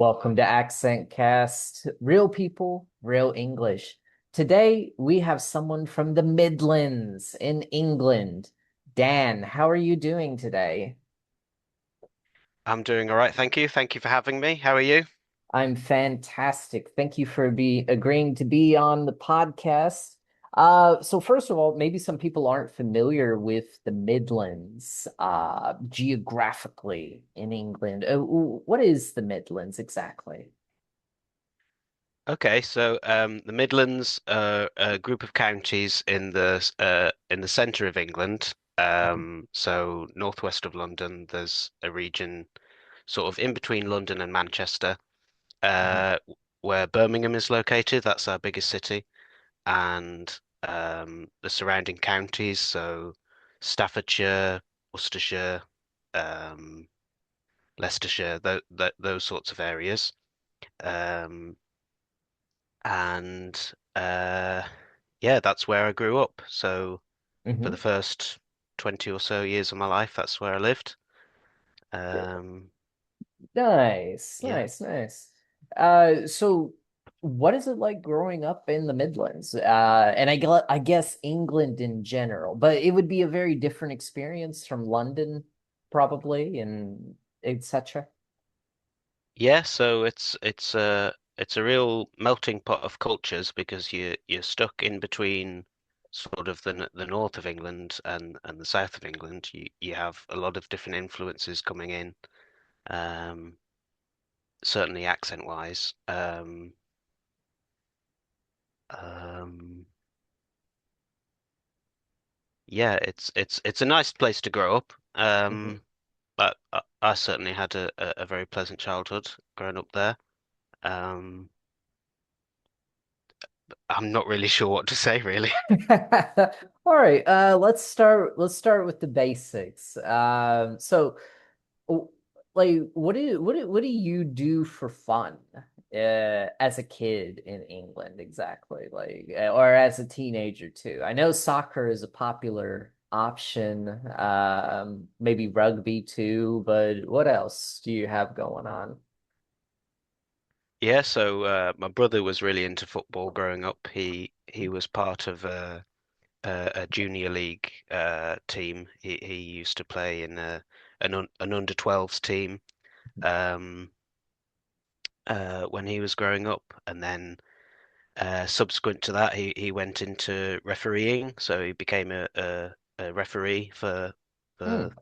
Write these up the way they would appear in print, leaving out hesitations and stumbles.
Welcome to AccentCast. Real people, real English. Today we have someone from the Midlands in England. Dan, how are you doing today? I'm doing all right, thank you. Thank you for having me. How are you? I'm fantastic. Thank you for agreeing to be on the podcast. So first of all, maybe some people aren't familiar with the Midlands, geographically in England. What is the Midlands exactly? Okay, so the Midlands are a group of counties in the centre of England. So northwest of London, there's a region sort of in between London and Manchester, Mhm. uh, where Birmingham is located. That's our biggest city, and the surrounding counties, so Staffordshire, Worcestershire, um, Leicestershire, those sorts of areas. Um, and yeah, that's where I grew up. So for the Mhm. first 20 or so years of my life, that's where I lived. Um, Nice, yeah. nice, nice. So what is it like growing up in the Midlands? And I guess England in general, but it would be a very different experience from London, probably, and etc. Yeah, so it's a real melting pot of cultures because you're stuck in between sort of the north of England and the south of England. You have a lot of different influences coming in, um, certainly accent wise. Um, Yeah, it's a nice place to grow up. Mhm. But I certainly had a very pleasant childhood growing up there. Um, I'm not really sure what to say, really. All right, let's start with the basics. Oh, like, what do you do for fun, as a kid in England exactly? Like, or as a teenager too? I know soccer is a popular option, maybe rugby too, but what else do you have going on? Yeah, so my brother was really into football growing up. He was part of a junior league team. He used to play in an under 12s team um, when he was growing up, and then subsequent to that, he went into refereeing, so he became a referee Hmm. for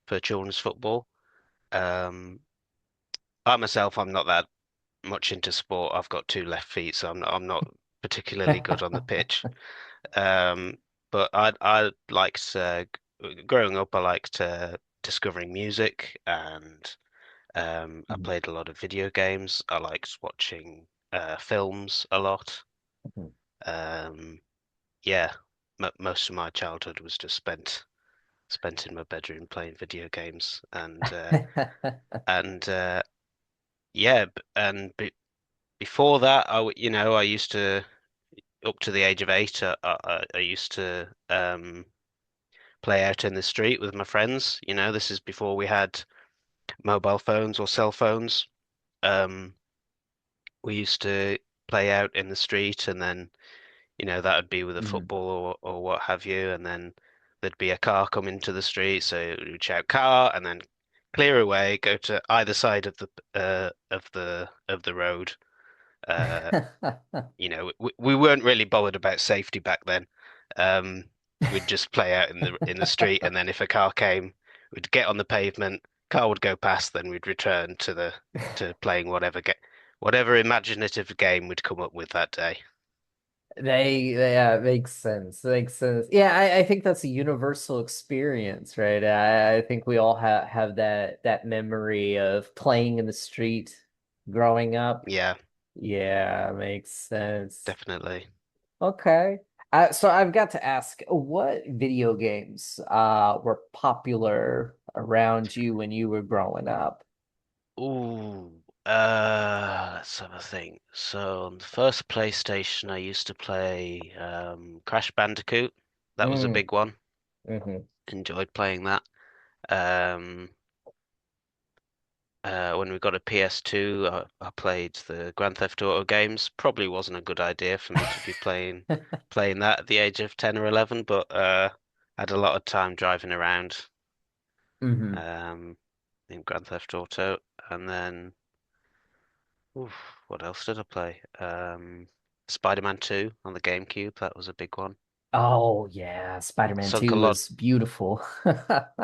for children's football. Um, I myself, I'm not that much into sport. I've got two left feet, so I'm not particularly good on the pitch. Um, but I liked growing up. I liked discovering music, and I Mhm. played a lot of video games. I liked watching films a lot. Mhm. Um, yeah, m most of my childhood was just spent in my bedroom playing video games, and yeah, and be before that, I used to up to the age of 8, I used to play out in the street with my friends. This is before we had mobile phones or cell phones. Um, we used to play out in the street, and then that would be with a Mhm. football or what have you, and then there'd be a car coming to the street, so we'd shout car and then clear away, go to either side of the road. Uh, we weren't really bothered about safety back then. Um, we'd just play out in the street, and then if a car came, we'd get on the pavement, car would go past, then we'd return to playing whatever imaginative game we'd come up with that day. Yeah, it makes sense. It makes sense. Yeah, I think that's a universal experience, right? I think we all have that memory of playing in the street growing up. Yeah, Yeah, makes sense. definitely. Okay. So I've got to ask, what video games were popular around you when you were growing up? Ooh, let's have a think. So on the first PlayStation, I used to play Crash Bandicoot. That was a Mm, big one. hmm Enjoyed playing that. Um, when we got a PS2, I played the Grand Theft Auto games. Probably wasn't a good idea for me to be playing that at the age of 10 or 11, but had a lot of time driving around Hmm. um, in Grand Theft Auto. And then, what else did I play? Spider-Man 2 on the GameCube. That was a big one. Oh yeah, Spider-Man Sunk a 2 lot, was beautiful.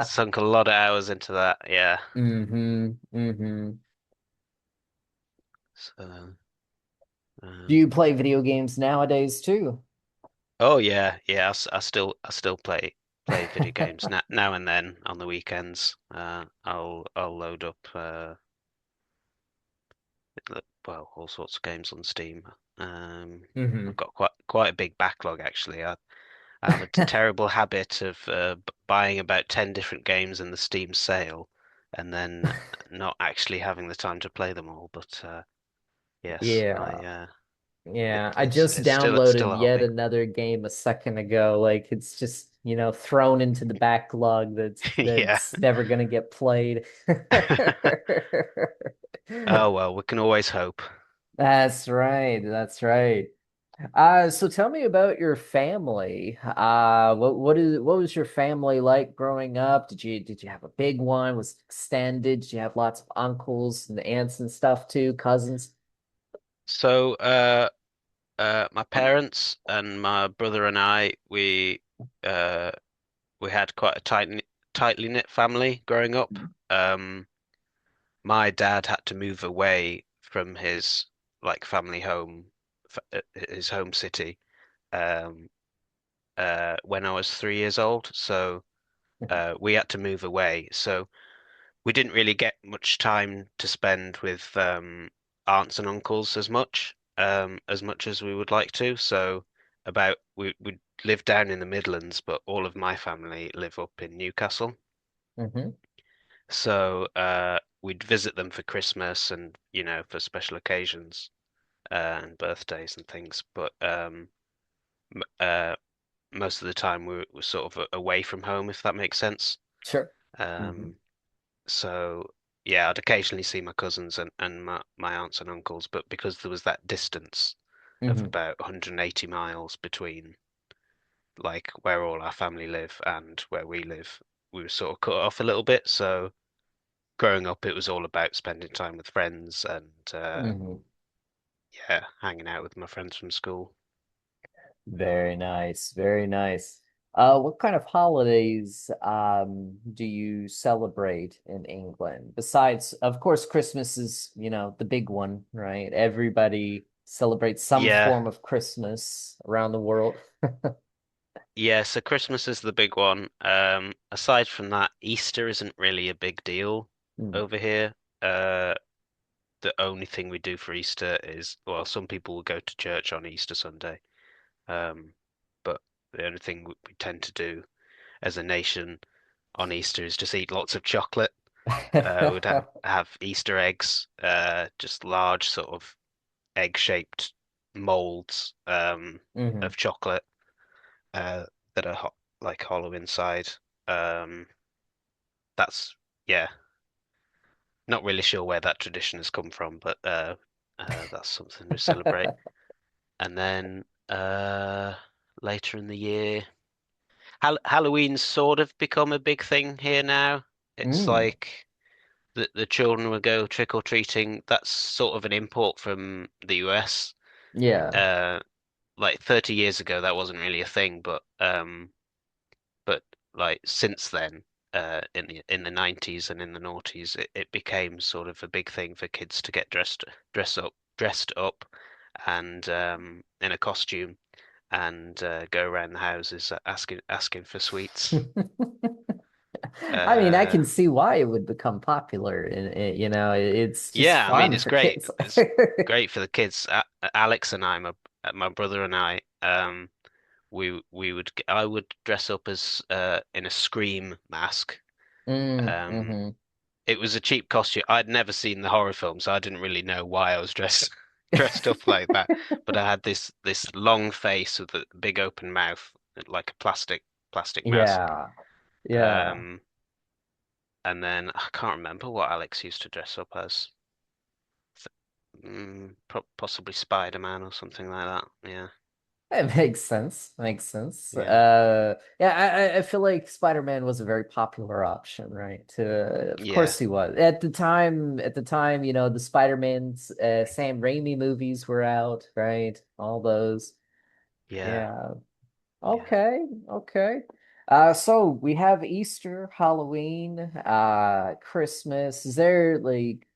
sunk a lot of hours into that. Yeah. Hmm. So, Do you um, play video games nowadays too? Oh yeah, yeah. I still play video games now and then on the weekends. I'll load up well, all sorts of games on Steam. Hmm. I've got quite a big backlog actually. I have a terrible habit of buying about 10 different games in the Steam sale and then not actually having the time to play them all. But yes, I Yeah. Yeah, I it's just it's still downloaded a yet hobby. another game a second ago. Like it's just, thrown into the backlog Yeah. that's never gonna get played. Oh well, we can always hope. That's right. That's right. So tell me about your family. What was your family like growing up? Did you have a big one? Was it extended? Did you have lots of uncles and aunts and stuff too, cousins? So, my parents and my brother and I, uh, we had quite a tightly knit family growing up. Um, my dad had to move away from his like family home, his home city, um, when I was 3 years old. So, we had to move away. So we didn't really get much time to spend with aunts and uncles as much as we would like to. So we live down in the Midlands, but all of my family live up in Newcastle. Hmm. So we'd visit them for Christmas and for special occasions and birthdays and things. But m most of the time we're sort of away from home, if that makes sense. Sure. Hmm. Um, So yeah, I'd occasionally see my cousins and my aunts and uncles, but because there was that distance of Hmm. about 180 miles between like where all our family live and where we live, we were sort of cut off a little bit. So growing up, it was all about spending time with friends and Hmm. yeah, hanging out with my friends from school. Very nice. Very nice. What kind of holidays do you celebrate in England? Besides, of course, Christmas is, the big one, right? Everybody celebrates some Yeah, form of Christmas around the world. yeah. So Christmas is the big one. Aside from that, Easter isn't really a big deal Mm. over here. Uh, the only thing we do for Easter is, well, some people will go to church on Easter Sunday, um, but the only thing we tend to do as a nation on Easter is just eat lots of chocolate. We'd have Easter eggs, just large sort of egg-shaped molds Hmm. of chocolate uh, that are ho like hollow inside. Um, that's yeah, not really sure where that tradition has come from, but that's something we celebrate. And then later in the year, Halloween's sort of become a big thing here now. It's Mm. like the children will go trick or treating. That's sort of an import from the US. Yeah. Uh, like 30 years ago, that wasn't really a thing, but like since then, in the 90s and in the noughties, it became sort of a big thing for kids to get dressed up, and in a costume and go around the houses asking for sweets. I mean, I Uh, can see why it would become popular, and it's just yeah, I mean fun it's for great. kids. It's great for the kids. Alex and I, my brother and I, I would dress up as in a Scream mask. Um, Hmm. it was a cheap costume. I'd never seen the horror film, so I didn't really know why I was dressed dressed up like that. But I had this long face with a big open mouth, like a plastic mask. Yeah. Yeah. Um, And then I can't remember what Alex used to dress up as. Possibly Spider-Man or something like that. Yeah, It makes sense. Makes sense. yeah, Yeah, I feel like Spider-Man was a very popular option, right? Of yeah, course he was. At the time, the Spider-Man's Sam Raimi movies were out, right? All those. yeah, Yeah. yeah, Okay. Okay. So we have Easter, Halloween, Christmas. Is there like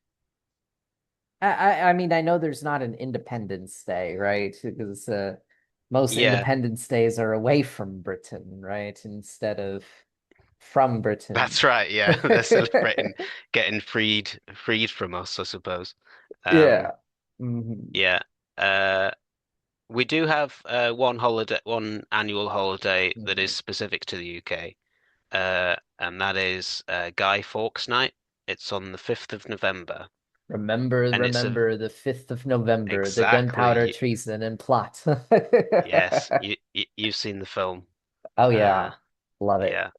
I mean, I know there's not an Independence Day, right? Because most yeah. Independence Days are away from Britain, right? Instead of from Britain. That's right. Yeah, they're celebrating getting freed from us, I suppose. Um, Yeah. Hmm. yeah. Uh, we do have one annual holiday that is Hmm. specific to the UK, and that is Guy Fawkes Night. It's on the 5th of November, Remember, and it's a remember the 5th of November, the gunpowder exactly. treason and plot. Yes, you've seen the film. Oh Uh, yeah. Love it. yeah,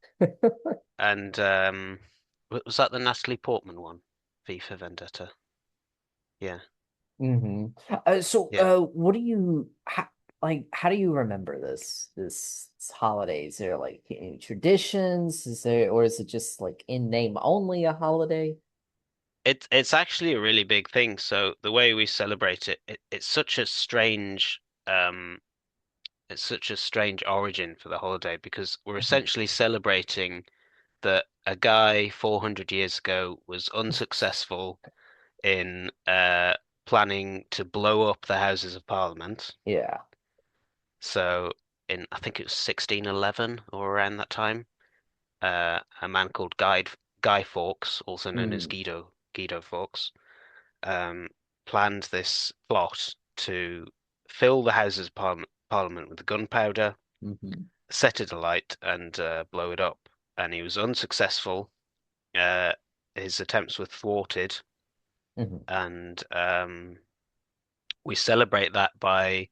and was that the Natalie Portman one? V for Vendetta. Yeah, Hmm. So, yeah. what do you like? How do you remember this holiday? Is there like any traditions? Is there, or is it just like in name only a holiday? It's actually a really big thing. So the way we celebrate it's such a um strange origin for the holiday because we're Mhm. essentially celebrating that a guy 400 years ago was unsuccessful in planning to blow up the Houses of Parliament. Yeah. So in I think it was 1611 or around that time, a man called Guy Fawkes, also known as Mm. Guido Fawkes, um, planned this plot to fill the Houses of Parliament with gunpowder, Hmm. set it alight, and blow it up. And he was unsuccessful. Uh, his attempts were thwarted, Hmm. and we celebrate that by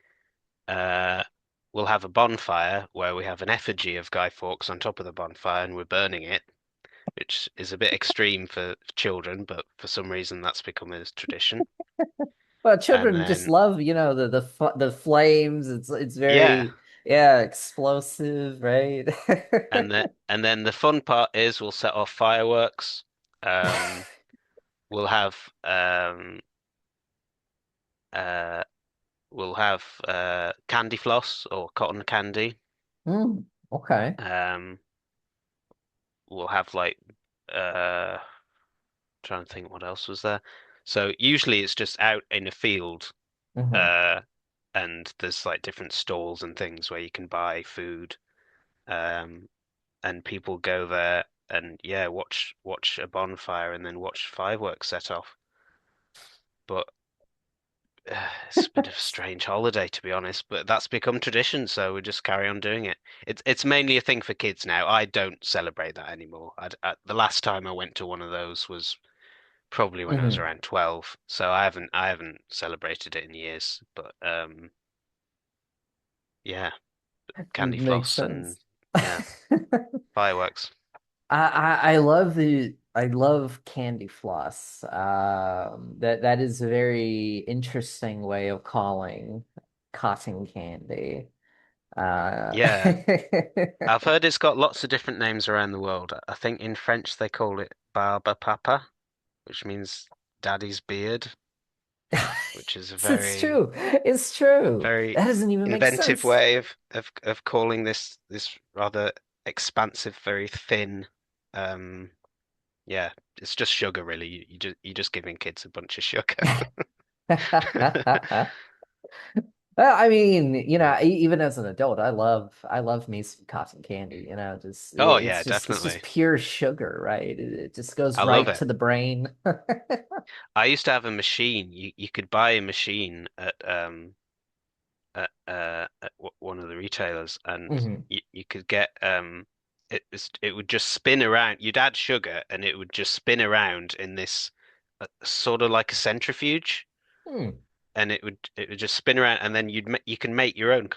uh, we'll have a bonfire where we have an effigy of Guy Fawkes on top of the bonfire, and we're burning it, which is a bit extreme for children, but for some reason that's become a tradition. Well, And children just then, love, the flames. It's yeah, very, yeah, explosive, right? and then the fun part is we'll set off fireworks. Um, we'll have um, uh, candy floss or cotton candy. Mm, okay. Um, we'll have like uh, trying to think what else was there. So usually it's just out in a field, Hmm. uh, and there's like different stalls and things where you can buy food. Um, and people go there and yeah, watch a bonfire and then watch fireworks set off. But it's a bit of a strange holiday to be honest, but that's become tradition, so we just carry on doing it. It's mainly a thing for kids now. I don't celebrate that anymore. The last time I went to one of those was probably when I was Hmm. around 12, so I haven't celebrated it in years. But yeah, candy Makes floss and sense. yeah, fireworks. I love candy floss. That is a very interesting way of calling cotton candy. Uh, Yeah. I've heard it's got lots of different names around the world. I think in French they call it barbe papa, which means daddy's beard, which is a it's very, true. It's true. very That doesn't even make inventive sense. way of calling this rather expansive, very thin. Um, yeah, it's just sugar really. You're just giving kids a bunch of sugar. Well, I mean, Yeah. even as an adult, I love me some cotton candy, just Oh it's yeah, just definitely. pure sugar, right? It just goes I love right it. to the brain. I used to have a machine. You could buy a machine at one of the retailers, and Hmm. you could get it would just spin around. You'd add sugar, and it would just spin around in this sort of like a centrifuge, Hmm. and it would just spin around, and then you can make your own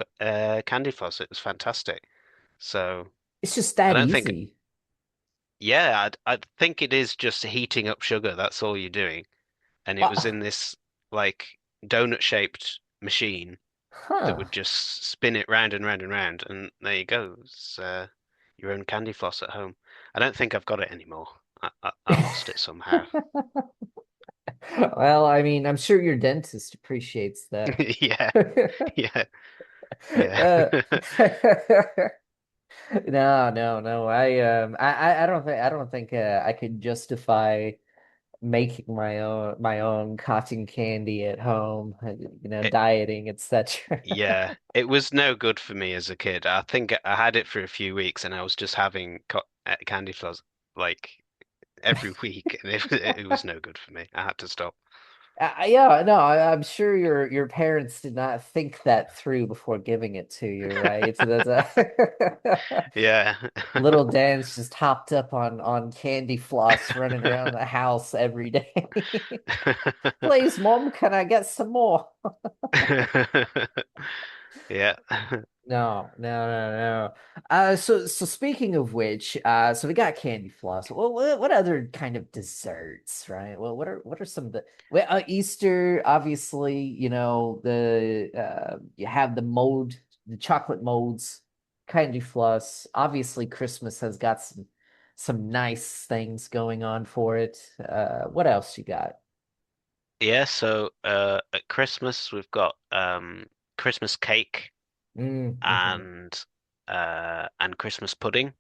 candy floss. It was fantastic. So It's just I that don't think easy. Yeah, I think it is just heating up sugar. That's all you're doing. And it was Uh, in this like donut-shaped machine that huh. would just spin it round and round and round, and there you go. It's your own candy floss at home. I don't think I've got it anymore. I lost it somehow. Well, I mean, I'm sure your dentist appreciates that. Yeah, yeah, yeah. Uh, no, no, no. I don't think I could justify making my own cotton candy at home, It, dieting, etc. yeah, it was no good for me as a kid. I think I had it for a few weeks, and I was just having co candy floss like every week, and it was no good for me. I had to stop. Yeah, no, I'm sure your parents did not think that through before giving it to you, right? So that's a Yeah. little Dan's just hopped up on candy floss, running around the house every day. Please, Mom, can I get some more? Yeah. No, no, no, no. So speaking of which, so we got candy floss. Well, what other kind of desserts, right? Well, what are some of the well, Easter, obviously, the you have the chocolate molds, candy floss. Obviously, Christmas has got some nice things going on for it. What else you got? Yeah, so at Christmas we've got Christmas cake Mm-hmm. and Christmas pudding.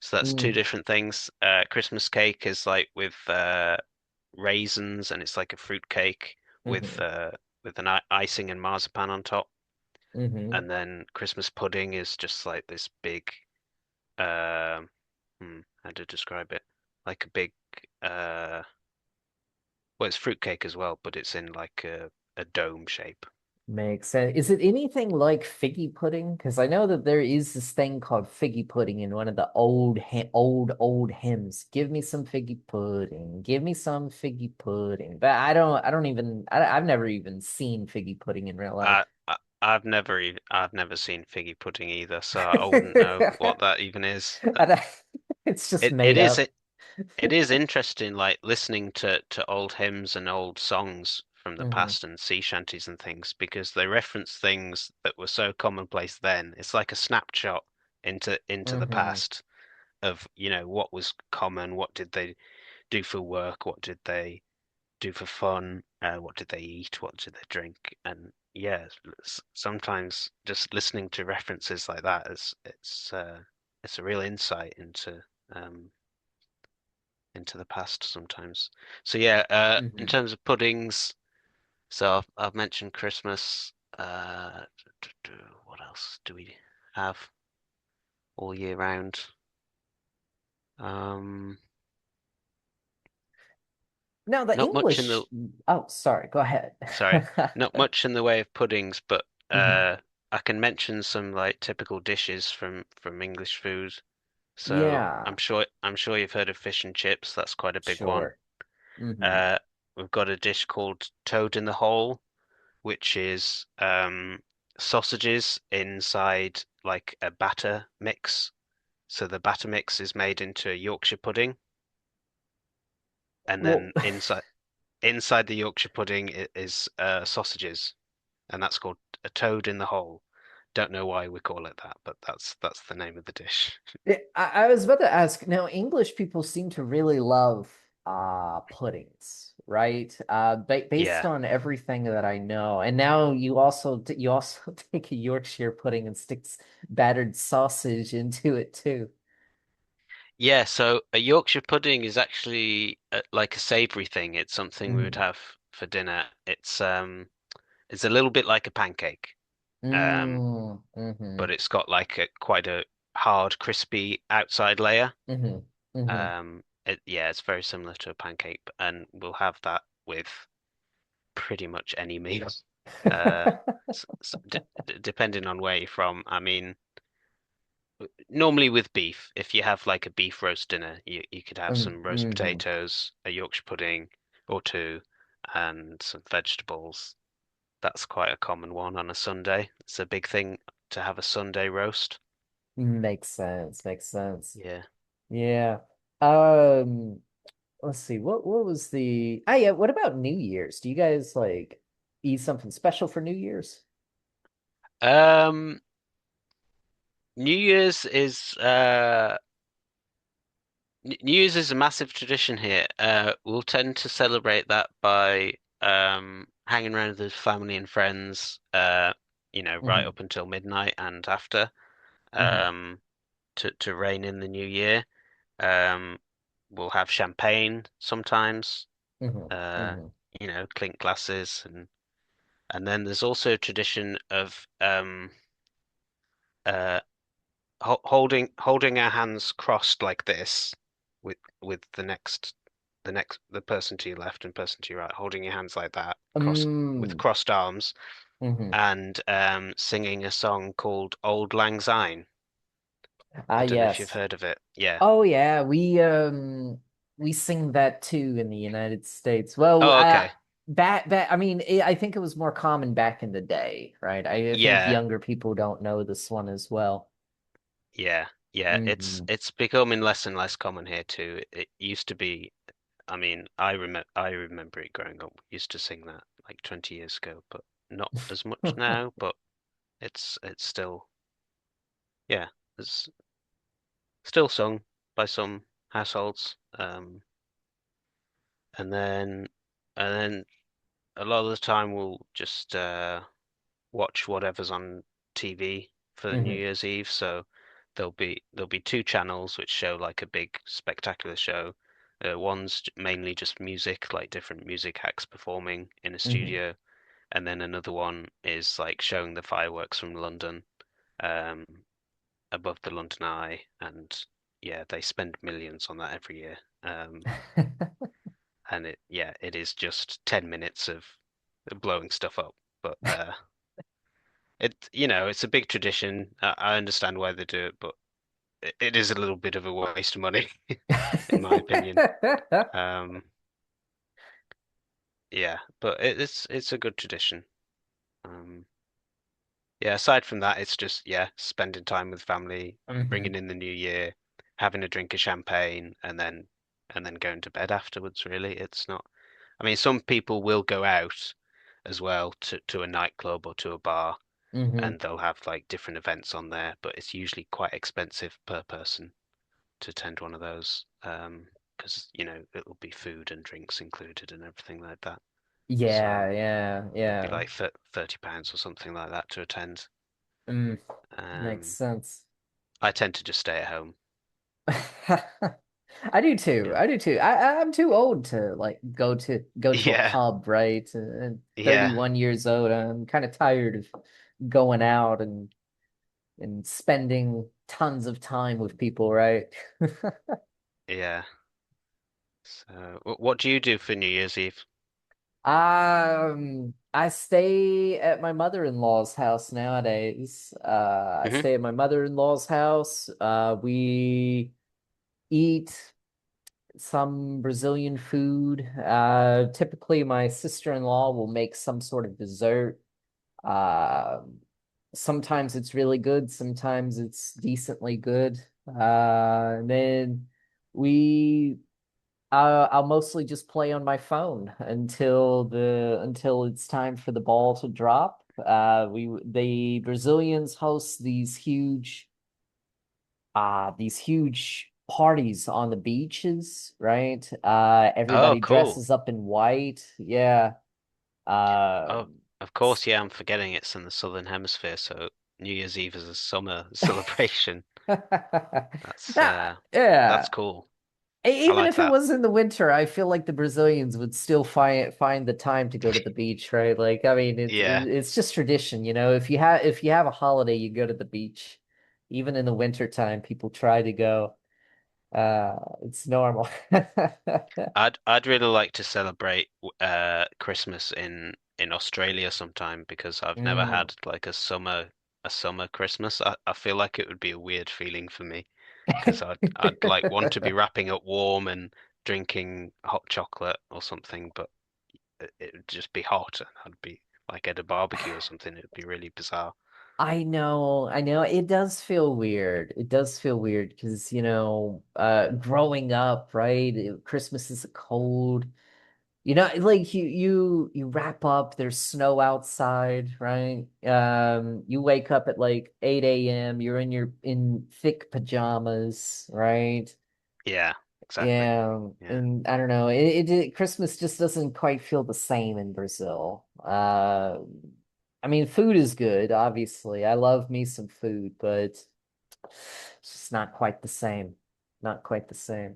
So that's two Mm, different things. Christmas cake is like with raisins, and it's like a fruit cake mm-hmm. with an icing and marzipan on top. Mm-hmm. And then Christmas pudding is just like this big how to describe it? Like a big uh well, it's fruit cake as well, but it's in like a dome shape. Makes sense. Is it anything like figgy pudding? Because I know that there is this thing called figgy pudding in one of the old hymns. Give me some figgy pudding. Give me some figgy pudding. But I don't even I've never even seen figgy pudding in real life. I've never seen figgy pudding either, so I wouldn't know what that even is. I don't- It's just It made up. it is interesting, like listening to old hymns and old songs from the Hmm. past and sea shanties and things, because they reference things that were so commonplace then. It's like a snapshot into the Hmm. past of, what was common, what did they do for work, what did they do for fun, what did they eat, what did they drink, and yeah, sometimes just listening to references like that is it's a real insight um, into the past sometimes. So yeah, in Hmm. terms of puddings, so I've mentioned Christmas. What else do we have all year round? Um, Now the not much in the English. Oh, sorry. Go ahead. sorry, not much in the way of puddings, but Hmm. I can mention some like typical dishes from English food. So Yeah, I'm sure you've heard of fish and chips. That's quite a big one. sure. Hmm. Uh, we've got a dish called toad in the hole, which is sausages inside like a batter mix. So the batter mix is made into a Yorkshire pudding, and Well, then inside the Yorkshire pudding is sausages, and that's called a toad in the hole. Don't know why we call it that, but that's the name of the dish. I was about to ask, now English people seem to really love puddings, right? Based Yeah. on everything that I know. And now you also take a Yorkshire pudding and sticks battered sausage into it too. Yeah, so a Yorkshire pudding is actually like a savory thing. It's something we would Mm. have for dinner. It's a little bit like a pancake. Um, Mm, mm-hmm, but it's got like a quite a hard, crispy outside layer. mm-hmm, mm-hmm. Yeah, it's very similar to a pancake, and we'll have that with pretty much any meal. Uh, d d Depending on where you're from. I mean, normally with beef, if you have like a beef roast dinner, you could have some roast Mm-hmm. potatoes, a Yorkshire pudding or two, and some vegetables. That's quite a common one on a Sunday. It's a big thing to have a Sunday roast. Makes sense. Makes sense. Yeah. Yeah. Um, let's see. What was the? Ah, yeah. What about New Year's? Do you guys like eat something special for New Year's? Um, New Year's is New Year's is a massive tradition here. We'll tend to celebrate that by hanging around with the family and friends, right Hmm. up until midnight and after, Hmm. um, to rein in the new year. Um, we'll have champagne sometimes, Hmm. uh, Hmm. clink glasses, and then there's also a tradition of uh, holding our hands crossed like this with the person to your left and person to your right, holding your hands like that, crossed with Mm. crossed arms, Hmm. and singing a song called Old Lang Syne. Ah, I don't know if you've yes. heard of it. Yeah. Oh yeah, we sing that too in the United States. Well, Oh, okay. back I mean, I think it was more common back in the day, right? I think Yeah, younger people don't know this one as well. yeah, yeah. It's Hmm. it's becoming less and less common here too. It used to be. I mean, I remember it growing up. We used to sing that like 20 years ago, but not as much now. But it's still, yeah, it's still sung by some households. And then and then a lot of the time we'll just watch whatever's on TV for the New Hmm. Year's Eve. So there'll be two channels which show like a big spectacular show. One's mainly just music, like different music acts performing in a Hmm. studio, and then another one is like showing the fireworks from London, um, above the London Eye, and yeah, they spend millions on that every year. And it is just 10 minutes of blowing stuff up, but it's a big tradition. I understand why they do it, but it is a little bit of a waste of money, in my opinion. Um, yeah, but it's a good tradition. Um, yeah, aside from that, it's just yeah, spending time with family, bringing Hmm. in the new year, having a drink of champagne, and then going to bed afterwards, really. It's not. I mean, some people will go out as well to a nightclub or to a bar, Hmm. and they'll have like different events on there, but it's usually quite expensive per person to attend one of those. Because it'll be food and drinks included and everything like that. Yeah, So yeah, it'll be yeah. like £30 or something like that to attend. Mm, makes Um, sense. I tend to just stay at home. I do too. Yeah. I do too. I'm too old to like go to a Yeah. pub, right? And Yeah. 31 years old. I'm kind of tired of going out and spending tons of time with people, right? Yeah. So what do you do for New Year's Eve? I stay at my mother-in-law's house nowadays. I Hmm. stay at my mother-in-law's house. We eat some Brazilian food. Typically, my sister-in-law will make some sort of dessert. Uh, Sometimes it's really good, sometimes it's decently good. And then we I'll mostly just play on my phone until it's time for the ball to drop. The Brazilians host these huge parties on the beaches, right? Oh, Everybody cool. dresses up in white. Yeah. Uh, Oh, of course, yeah, I'm forgetting it's in the Southern Hemisphere, so New Year's Eve is a summer celebration. That's yeah, uh yeah. that's cool. I Even like if it that. was in the winter, I feel like the Brazilians would still find the time to go to the beach, right? Like, I mean, Yeah, it's just tradition, you know. If you have a holiday, you go to the beach. Even in the winter time, people try to go. It's normal. I'd really like to celebrate Christmas in Australia sometime because I've never Mm. had like a summer Christmas. I feel like it would be a weird feeling for me because I'd like want to be wrapping up warm and drinking hot chocolate or something, but it would just be hot and I'd be like at a barbecue or something. It'd be really bizarre. I know. It does feel weird. It does feel weird because, growing up, right? Christmas is cold. Like you wrap up, there's snow outside, right? You wake up at like 8 a.m., you're in thick pajamas, right? Yeah, exactly. Yeah, Yeah. and I don't know. Christmas just doesn't quite feel the same in Brazil. I mean, food is good, obviously. I love me some food, but it's just not quite the same. Not quite the same.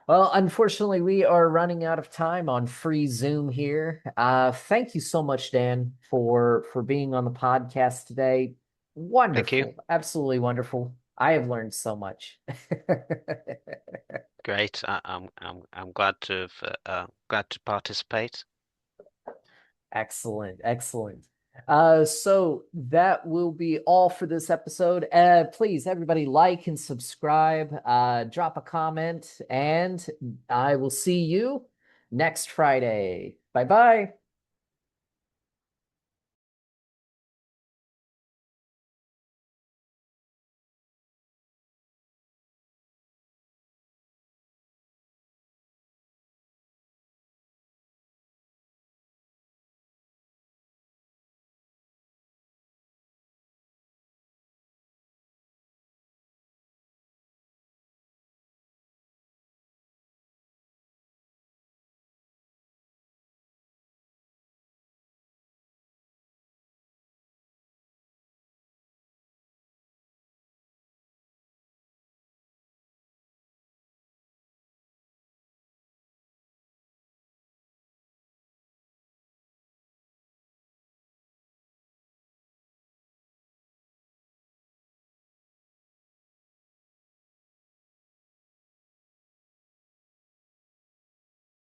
Well, unfortunately, we are running out of time on free Zoom here. Thank you so much, Dan, for being on the podcast today. Thank you. Wonderful, absolutely wonderful. I have learned so much. Great. I'm glad to participate. Excellent, excellent. So that will be all for this episode. Please, everybody, like and subscribe, drop a comment, and I will see you next Friday. Bye bye.